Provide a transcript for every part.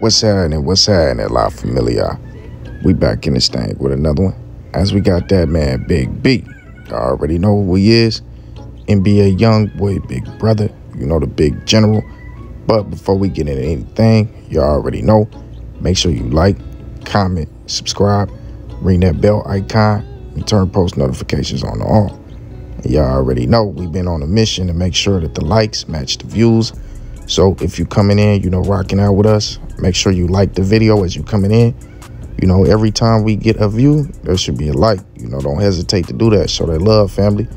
What's happening? What's happening, La Familia? We back in this thing with another one. As we got that man, Blvd. You already know who he is. NBA Youngboy, big brother. You know, the big general. But before we get into anything, you already know. Make sure you like, comment, subscribe, ring that bell icon, and turn post notifications on all. Y'all already know we've been on a mission to make sure that the likes match the views. So if you coming in, you know, rocking out with us, make sure you like the video as you coming in. You know, every time we get a view, there should be a like. You know, don't hesitate to do that. Show that love, family.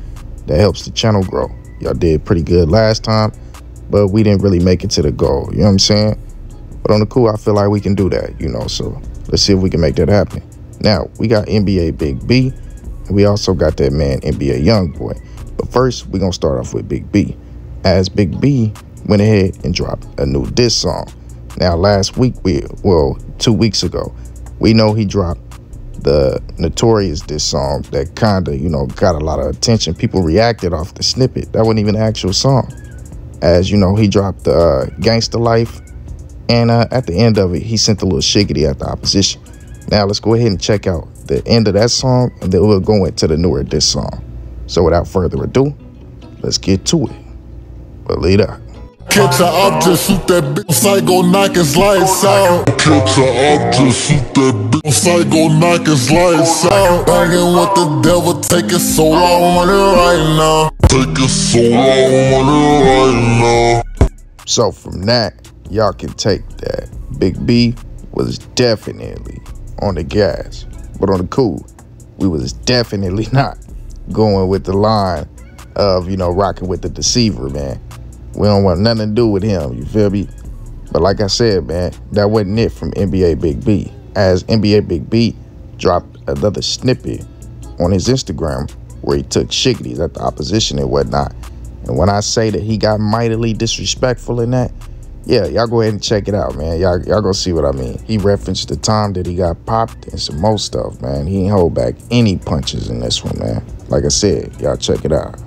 That helps the channel grow. Y'all did pretty good last time, but we didn't really make it to the goal. You know what I'm saying? But on the cool, I feel like we can do that, you know. So let's see if we can make that happen. Now, we got NBA Blvd. And we also got that man, NBA Youngboy. But first, we're going to start off with Blvd. As Blvd went ahead and dropped a new diss song. Now, last week, 2 weeks ago, we know he dropped the Notorious diss song that kind of, you know, got a lot of attention. People reacted off the snippet. That wasn't even an actual song. As, you know, he dropped Gangsta Life. And at the end of it, he sent a little shiggity at the opposition. Now, let's go ahead and check out the end of that song, and then we'll go into the newer diss song. So without further ado, let's get to it. Blvd. Catch a up, just shoot that bitch, psycho, knock his lights out. Catch a up, just shoot that bitch, psycho, knock his lights out. Banging with the devil, take it so long on it right now. Take it so long on it right now. So from that, y'all can take that Blvd was definitely on the gas. But on the cool, we was definitely not going with the line of, you know, rocking with the deceiver, man. We don't want nothing to do with him, you feel me? But like I said, man, that wasn't it from NBA Blvd. As NBA Blvd dropped another snippet on his Instagram where he took shiggities at the opposition and whatnot. And when I say that he got mightily disrespectful in that, yeah, y'all go ahead and check it out, man. Y'all gonna see what I mean. He referenced the time that he got popped and some more stuff, man. He ain't hold back any punches in this one, man. Like I said, y'all check it out.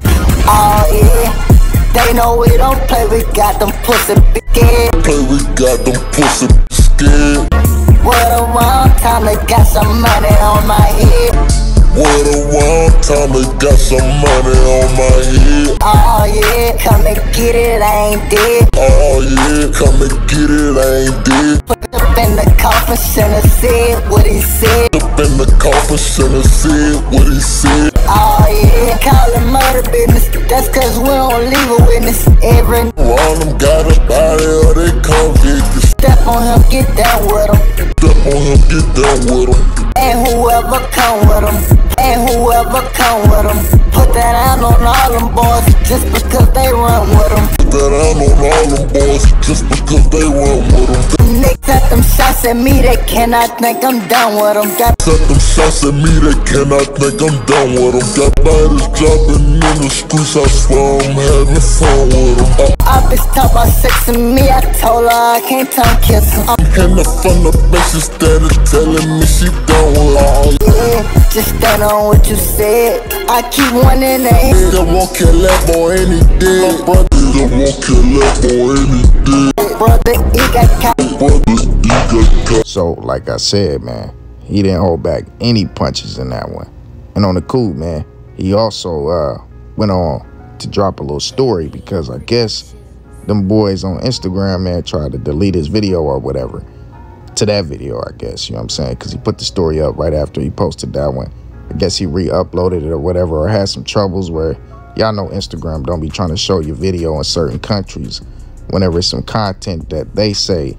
Oh yeah, they know we don't play. We got them pussy scared. Play, we got them pussy scared. What a long time they got some money on my head. What a wild time, they got some money on my head. Oh yeah, come and get it, I ain't dead. Oh yeah, come and get it, I ain't dead. Put up in the coffin, center said what he said. Up in the coffin, center said what he said. Oh yeah, call it murder business. That's cause we don't leave a witness. Every Around them got a body or they convicted. step on him, get down with him. Step on him, get down with him. And whoever come with him. And whoever come with them. Put that out on all them boys just because they run with them. Put that out on all them boys just because they run with them. Niggas set them shots at me, they cannot think I'm done with them. Got set them shots at me, they cannot think I'm done with them. Got bodies dropping in the streets, I swear I'm having fun with them. I bitch talk about sex to me, I told her I can't tongue kiss her. And the fun the bitch instead of telling me she done with all. Yeah, just stand on what you said. I keep one in the head. They won't kill that boy any day. They won't kill that boy any day. Brother, he got caught. Brother, he got caught. So like I said, man, he didn't hold back any punches in that one. And on the cool, man, he also went on to drop a little story because I guess them boys on Instagram, man, tried to delete his video or whatever to that video, I guess, you know what I'm saying? Because he put the story up right after he posted that one. I guess he re-uploaded it or whatever, or had some troubles where y'all know Instagram don't be trying to show your video in certain countries whenever it's some content that they say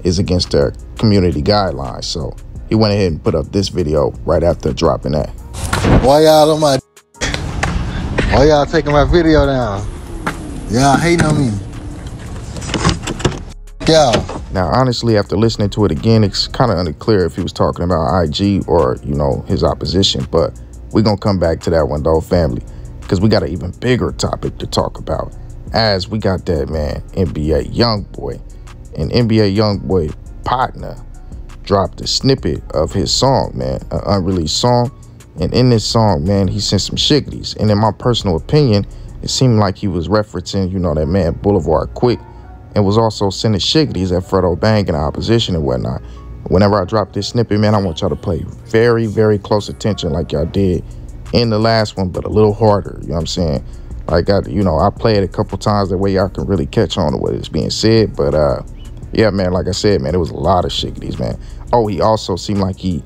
is against their community guidelines. So he went ahead and put up this video right after dropping that. Why y'all on my... Why y'all taking my video down? Y'all hating on me. Y'all. Now, honestly, after listening to it again, it's kind of unclear if he was talking about IG or, you know, his opposition. But we're going to come back to that one, though, family, because we got an even bigger topic to talk about. As we got that, man, NBA Youngboy. And NBA Youngboy partner dropped a snippet of his song, man, an unreleased song. And in this song, man, he sent some shiggities. And in my personal opinion, it seemed like he was referencing, you know, that man Boulevard Quick and was also sending shiggities at Fredo Bang and the opposition and whatnot. Whenever I drop this snippet, man, I want y'all to pay very, very close attention like y'all did in the last one, but a little harder, you know what I'm saying? Like, I play it a couple times, that way y'all can really catch on to what is being said. But, yeah, man, like I said, man, it was a lot of shiggities, man. Oh, he also seemed like he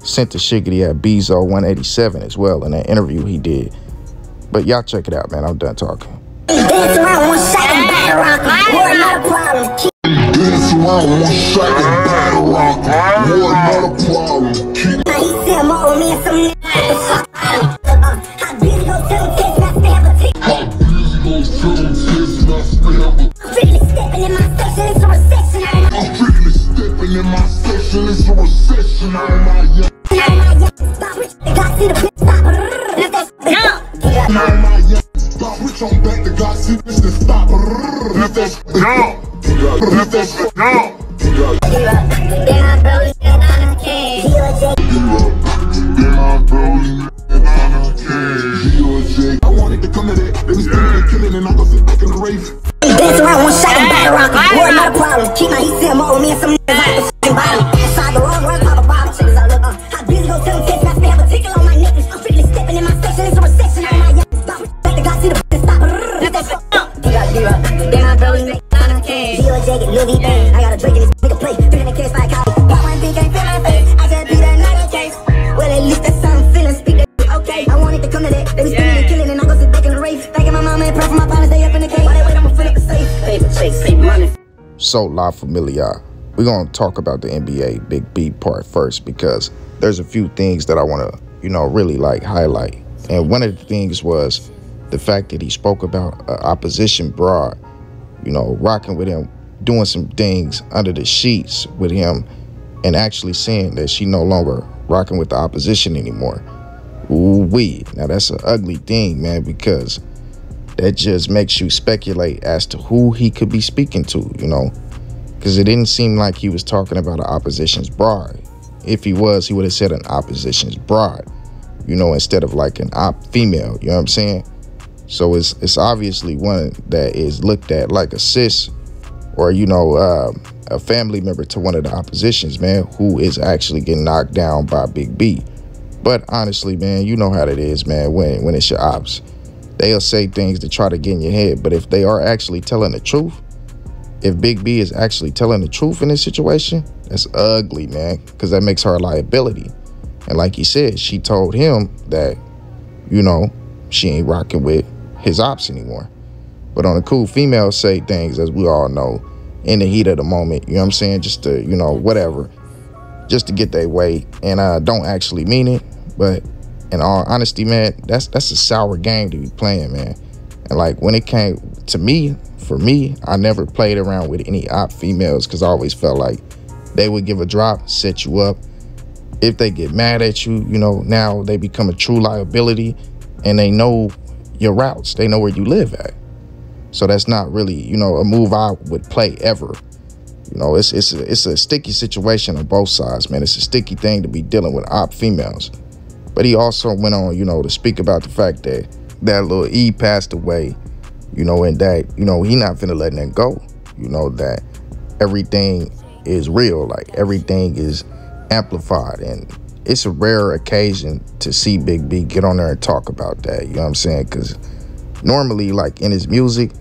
sent the shiggity at Bezo 187 as well in that interview he did. But y'all check it out, man. I'm done talking. Dance around one shot and battle rock. Boy, not a problem. Dance around one shot and battle rock. Boy, not a problem. Now he said more with me and some niggas. How busy go tell him kids not to have a tick. How busy those kids not to have a I'm really stepping in my section, it's a recession. I'm really stepping in my section, it's a recession on my young. Stop rich, they got see the bitch stop. Let that go. On my young. Stop rich, I'm back to God, see this to stop. Let that go. Let that go. Then I barely get on the can. I wanted to come to that. They was thinking of killing and I go sit back in the rave. Dance around one shot and battle rock. Boy, not a problem. Keep my heat more with me and some niggas out the f***ing bottom. Inside the wrong run, pop a bottom. Check this out, look. How busy go tell them kids not to have a tickle on my necklace. I'm freely stepping in my section, it's a recession on my young. Stop it, back to God, see the bitch stop. Let that go. D-Rock. Then I barely make on the can. D-O jacket, Blvd. I got a drink in this nigga plate. 300 kids by college. Got one thing, can't feel my face. I just beat another case. Well, at least that's something feeling. Speak that okay. I wanted to come to that. They was thinking of killing and I go sit back in the rave. Thanking my mama and pray for my partners, they up in the cave. While they wait, I'ma fill up the safe. Paper chase, paper money. So, La Familia, we're going to talk about the NBA Big B part first, because there's a few things that I want to, really like highlight. And one of the things was the fact that he spoke about opposition broad, rocking with him, doing some things under the sheets with him, and actually saying that she no longer rocking with the opposition anymore. Ooh-wee. Now, that's an ugly thing, man, because that just makes you speculate as to who he could be speaking to, because it didn't seem like he was talking about an opposition's bride. If he was, he would have said an opposition's bride, instead of like an op female, you know what I'm saying? So it's obviously one that is looked at like a sis or, a family member to one of the oppositions, man, who is actually getting knocked down by Big B. But honestly, man, you know how it is, man, when it's your ops. They'll say things to try to get in your head, but if they are actually telling the truth, if Big B is actually telling the truth in this situation, that's ugly, man, because that makes her a liability. And like he said, she told him that, she ain't rocking with his ops anymore. But on the cool, females say things, as we all know, in the heat of the moment, you know what I'm saying, just to, whatever, just to get their way, and don't actually mean it. But in all honesty, man, that's a sour game to be playing, man. And like when it came to me, for me, I never played around with any op females, because I always felt like they would give a drop, set you up. If they get mad at you, now they become a true liability, and they know your routes. They know where you live at. So that's not really, a move I would play ever. It's a sticky situation on both sides, man. It's a sticky thing to be dealing with op females. But he also went on, to speak about the fact that that little E passed away, and that, he not finna letting that go. That everything is real, like everything is amplified, and it's a rare occasion to see Big B get on there and talk about that, you know what I'm saying? Because normally, like in his music,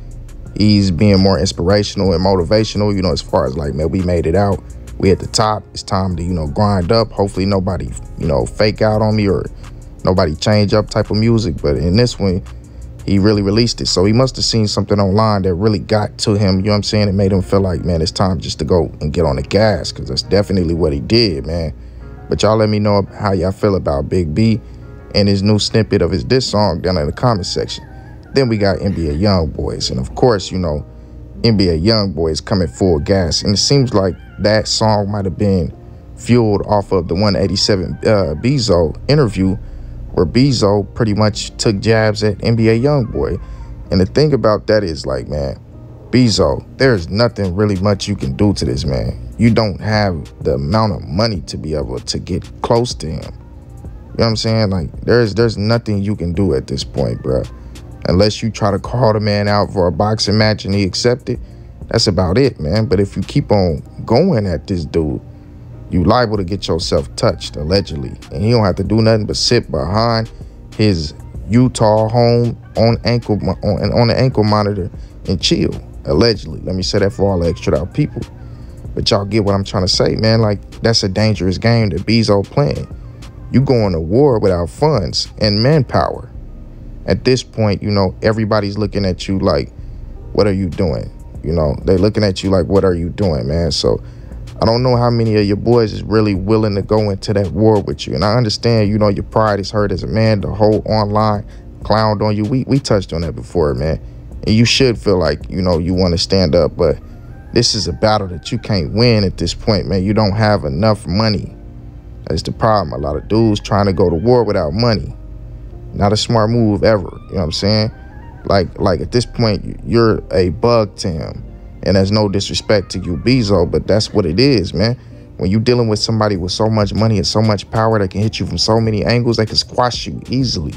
he's being more inspirational and motivational, as far as like, man, we made it out. We at the top. It's time to, grind up. Hopefully nobody, fake out on me or nobody change up type of music. But in this one, he really released it. So he must have seen something online that really got to him, you know what I'm saying? It made him feel like, man, it's time just to go and get on the gas, because that's definitely what he did, man. But y'all let me know how y'all feel about Big B and his new snippet of his diss song down in the comment section. Then we got NBA Youngboys. And of course, NBA Youngboy is coming full gas. And it seems like that song might have been fueled off of the 187 Bezo interview, where Bezo pretty much took jabs at NBA Youngboy. And the thing about that is, like, man, Bezo, there's nothing really much you can do to this man. You don't have the amount of money to be able to get close to him. You know what I'm saying? Like, there's nothing you can do at this point, bro. Unless you try to call the man out for a boxing match and he accepted, That's about it, man. But if you keep on going at this dude, you liable to get yourself touched, allegedly. And he don't have to do nothing but sit behind his Utah home on the ankle monitor and chill, allegedly. Let me say that for all the extra out people. But y'all get what I'm trying to say, man. Like, that's a dangerous game that Bezo playing. You going to war without funds and manpower. At this point, you know, everybody's looking at you like, what are you doing? You know, they looking at you like, what are you doing, man? So I don't know how many of your boys is really willing to go into that war with you. And I understand, you know, your pride is hurt as a man. The whole online clowned on you. We touched on that before, man. And you should feel like, you know, you want to stand up. But this is a battle that you can't win at this point, man. You don't have enough money. That's the problem. A lot of dudes trying to go to war without money. Not a smart move ever. You know what I'm saying? Like at this point, you're a bug to him. And there's no disrespect to you, Bezo, but that's what it is, man. When you're dealing with somebody with so much money and so much power that can hit you from so many angles, they can squash you easily.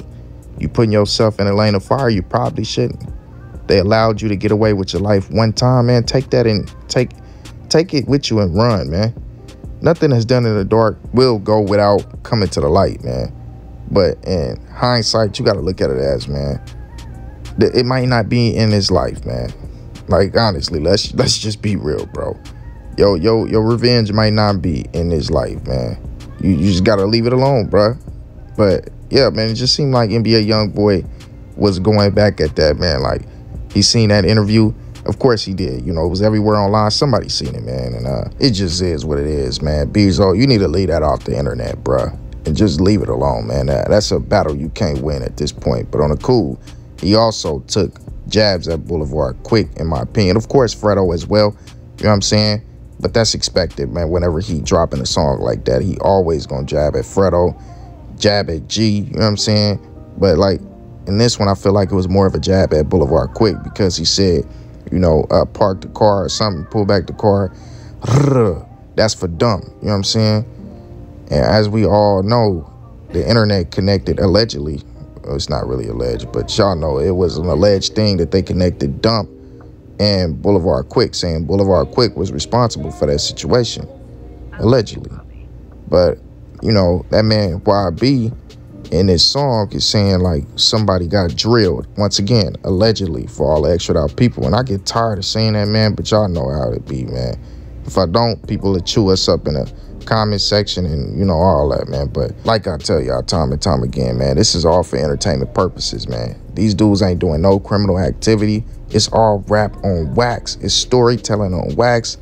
You putting yourself in a lane of fire, you probably shouldn't. They allowed you to get away with your life one time, man. Take that and take it with you and run, man. Nothing that's done in the dark will go without coming to the light, man. But in hindsight, you got to look at it as, man, it might not be in his life, man. Like, honestly, let's just be real, bro. Your revenge might not be in his life, man. You just got to leave it alone, bro. But, yeah, man, it just seemed like NBA Youngboy was going back at that, man. Like, he seen that interview. Of course he did. You know, it was everywhere online. Somebody seen it, man. And it just is what it is, man. Bezo, you need to leave that off the internet, bro. And just leave it alone, man. That's a battle you can't win at this point. But on the cool, he also took jabs at Blvd quick, in my opinion. Of course, Fredo as well. You know what I'm saying? But that's expected, man. Whenever he dropping a song like that, he always gonna jab at Fredo, jab at G. You know what I'm saying? But like in this one, I feel like it was more of a jab at Blvd quick because he said, you know, park the car or something, pull back the car. That's for dumb. You know what I'm saying? And as we all know, the internet connected allegedly. It's not really alleged, but y'all know it was an alleged thing that they connected Dump and Blvd Quick, saying Blvd Quick was responsible for that situation, allegedly. But, you know, that man YB in his song is saying like somebody got drilled, once again, allegedly, for all the extra out people. And I get tired of saying that, man, but y'all know how it be, man. If I don't, people will chew us up in a comment section and, you know, all that, man. But like I tell y'all time and time again, man, this is all for entertainment purposes, man. These dudes ain't doing no criminal activity. It's all rap on wax. It's storytelling on wax.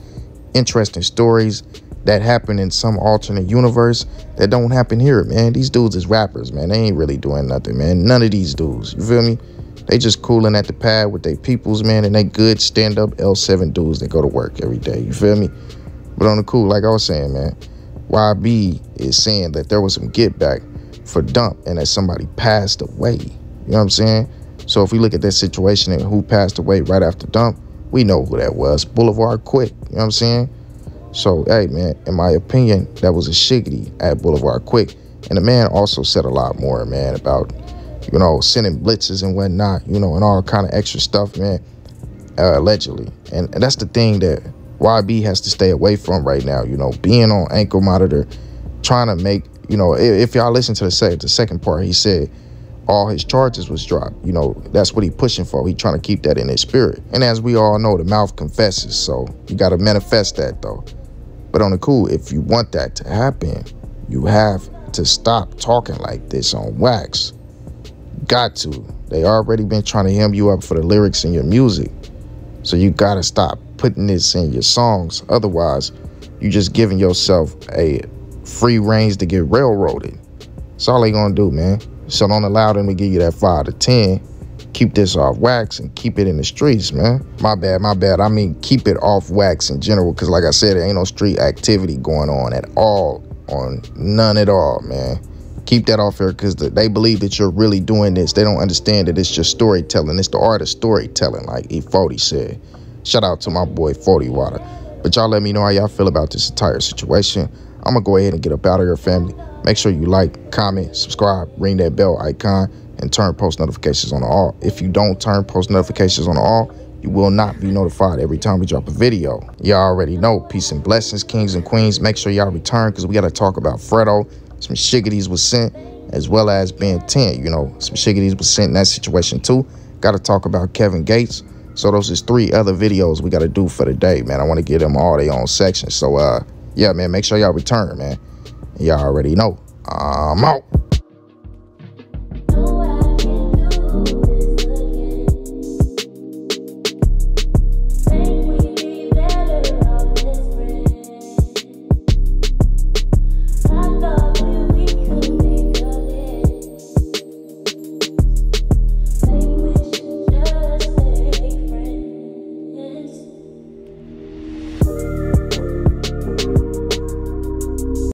Interesting stories that happen in some alternate universe that don't happen here, man. These dudes is rappers, man. They ain't really doing nothing, man. None of these dudes, you feel me? They just cooling at the pad with their peoples, man, and they good stand-up L7 dudes that go to work every day, you feel me? But on the cool, like I was saying, man, YB is saying that there was some get back for Dump and that somebody passed away. You know what I'm saying? So if we look at that situation and who passed away right after Dump, we know who that was. Blvd Quick. You know what I'm saying? So, hey, man, in my opinion, that was a shiggity at Blvd Quick. And the man also said a lot more, man, about, you know, sending blitzes and whatnot, you know, and all kind of extra stuff, man, allegedly. And that's the thing that YB has to stay away from right now, you know, being on ankle monitor, trying to make, you know, if y'all listen to the second part, he said all his charges was dropped. You know, that's what he pushing for. He trying to keep that in his spirit. And as we all know, the mouth confesses, so you got to manifest that, though. But on the cool, if you want that to happen, you have to stop talking like this on wax. Got to. They already been trying to hem you up for the lyrics in your music. So you got to stop putting this in your songs. Otherwise, you just giving yourself a free range to get railroaded. That's all they gonna do, man. So don't allow them to give you that 5 to 10. Keep this off wax and keep it in the streets, man. My bad. I mean, keep it off wax in general, because like I said, there ain't no street activity going on at all, on none at all, man. Keep that off here, because they believe that you're really doing this. They don't understand that it's just storytelling. It's the art of storytelling, like E40 said. Shout out to my boy 40 Water. But y'all let me know how y'all feel about this entire situation. I'm going to go ahead and get up out of here, family. Make sure you like, comment, subscribe, ring that bell icon, and turn post notifications on all. If you don't turn post notifications on all, you will not be notified every time we drop a video. Y'all already know. Peace and blessings, kings and queens. Make sure y'all return because we got to talk about Fredo. Some shiggities was sent, as well as being 10. You know, some shiggities was sent in that situation too. Got to talk about Kevin Gates. So those is 3 other videos we got to do for the day, man. I want to give them all their own sections. So, yeah, man, make sure y'all return, man. Y'all already know. I'm out.